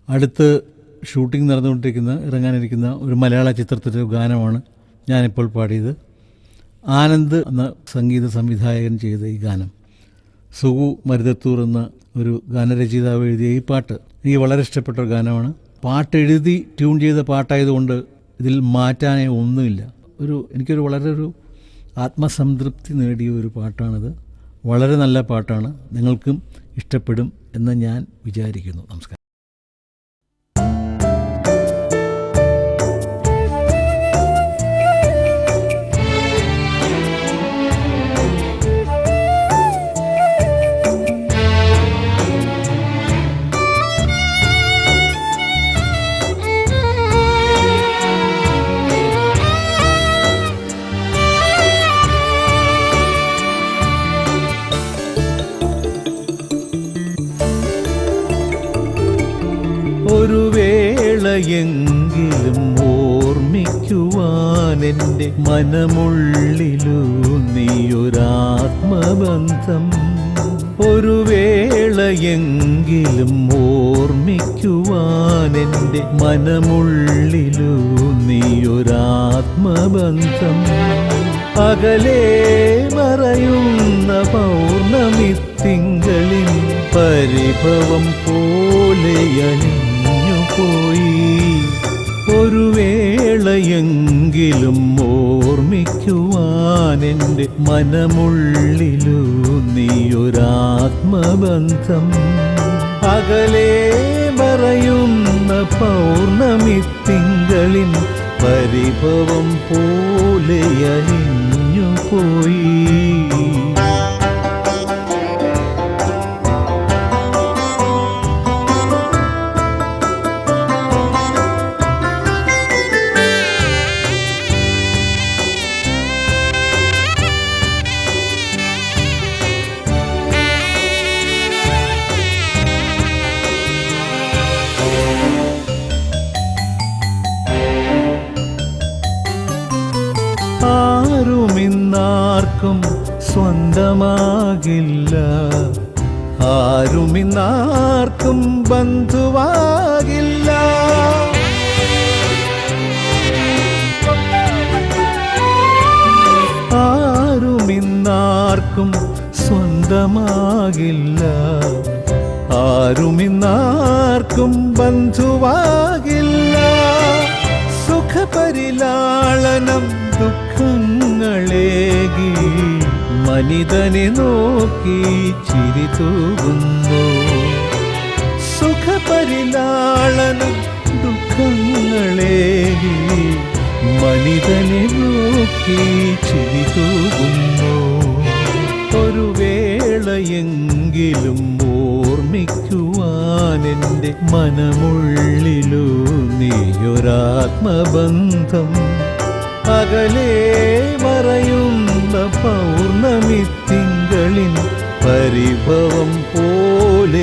അടുത്ത് ഷൂട്ടിംഗ് ഇറങ്ങാനിരിക്കുന്ന ഒരു മലയാള ചിത്രത്തിലെ ഗാനമാണ് ഞാനിപ്പോൾ പാടിയത്. ആനന്ദ് എന്ന സംഗീത സംവിധായകൻ ചെയ്ത ഈ ഗാനം, സുഗു മരുതത്തൂർ എന്ന ഒരു ഗാനരചയിതാവ് എഴുതിയ ഈ പാട്ട് എനിക്ക് വളരെ ഇഷ്ടപ്പെട്ട ഒരു ഗാനമാണ്. പാട്ടെഴുതി ട്യൂൺ ചെയ്ത പാട്ടായതുകൊണ്ട് ഇതിൽ മാറ്റാനേ ഒന്നുമില്ല. എനിക്കൊരു വളരെ ആത്മസംതൃപ്തി നേടിയ ഒരു പാട്ടാണിത്. വളരെ നല്ല പാട്ടാണ്, നിങ്ങൾക്കും ഇഷ്ടപ്പെടും എന്ന് ഞാൻ വിചാരിക്കുന്നു. നമസ്കാരം. ഒരു വേളയെങ്കിലും ഓർമ്മിക്കുവാനെൻ്റെ മനമുള്ളിലൂന്നിയൊരാത്മബന്ധം. ഒരു വേളയെങ്കിലും ഓർമ്മിക്കുവാനെൻ്റെ മനമുള്ളിലൂന്നിയൊരാത്മബന്ധം. അകലെ മറയുന്ന പൗർണമിത്തിങ്കളിൻ പരിഭവം പോലെയണിഞ്ഞുപോയി. ഒരു വേളയെങ്കിലും ഓർമ്മിക്കുവാനെൻ്റെ മനമുള്ളിലൂന്നിയൊരാത്മബന്ധം. അകലെ മറയുന്ന പൗർണമിത്തിങ്കളിൻ പരിഭവം പോലെയണിഞ്ഞുപോയി. ആരുമിന്നാർക്കും സ്വന്തമാകില്ല, ആരുമിന്നാർക്കും ബന്ധുവാകില്ല. ആരുമിന്നാർക്കും സ്വന്തമാകില്ല, ആരുമിന്നാർക്കും ബന്ധുവാകില്ല. സുഖപരിലാളനം ദുഃഖങ്ങളേകി മനിതനെ നോക്കി ചിരി തൂകുന്നു. സുഖപരിലാളനം ദുഃഖങ്ങളേകി മനിതനെ നോക്കി ചിരി തൂകുന്നു. ഒരു വേളയെങ്കിലും ഓർമ്മിക്കുവാനെൻ്റെ മനമുള്ളിലൂന്നിയൊരാത്മബന്ധം. അകലെ മറയുന്ന പൗർണമിത്തിങ്കളിൻ പരിഭവം പോലെയലിഞ്ഞുപോയി.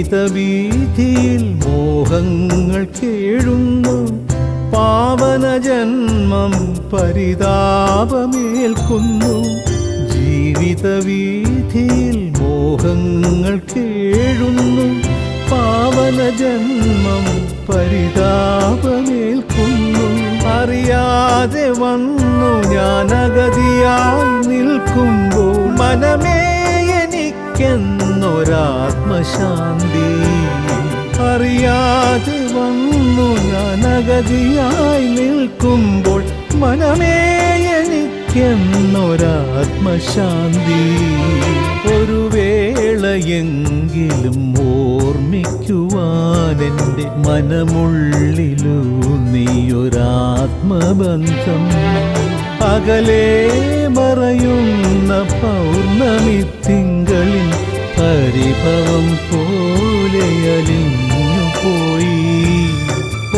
ജീവിതവീഥിയിൽ മോഹങ്ങൾ കേഴുന്നു, പാവന ജന്മം പരിതാപമേൽക്കുന്നു. ജീവിതവീഥിയിൽ മോഹങ്ങൾ കേഴുന്നു, പാവന ജന്മം പരിതാപമേൽക്കുന്നു. അറിയാതെ വന്നു ഞാൻ അഗതിയായി നിൽക്കുമ്പോൾ മനമേ എന്നൊരാത്മശാന്തി. അറിയാതെ വന്നു ഞാൻ അഗതിയായി നിൽക്കുമ്പോൾ മനമേ എനിക്കെന്നൊരാത്മശാന്തി. ഒരു വേളയെങ്കിലും ഓർമ്മിക്കുവാനെൻ്റെ മനമുള്ളിലൂന്നിയൊരാത്മബന്ധം. അകലെ മറയുന്ന പൗർണമി തിങ്കളിൻ പരിഭവം പോലെ അലിഞ്ഞു പോയി.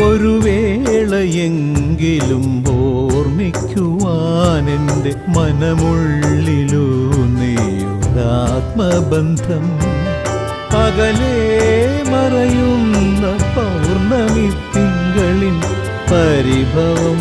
ഒരു വേളയെങ്കിലും ഓർമ്മിക്കുവാനെൻ്റെ മനമുള്ളിലൂന്നിയൊരാത്മബന്ധം. അകലെ മറയുന്ന പൗർണമി തിങ്കളിൻ പരിഭവം